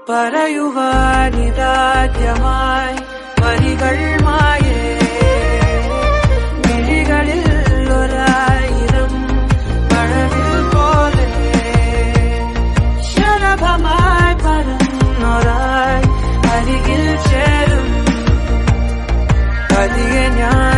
പറയുവാനിതാദ്യമായി വരികൾ മായേ മിഴികളിൽ ഒരായിരം മഴവിൽ പോലെ ശലഭമായി പറന്നൊരായി അരികിൽ ചേരും പതിയെ ഞാൻ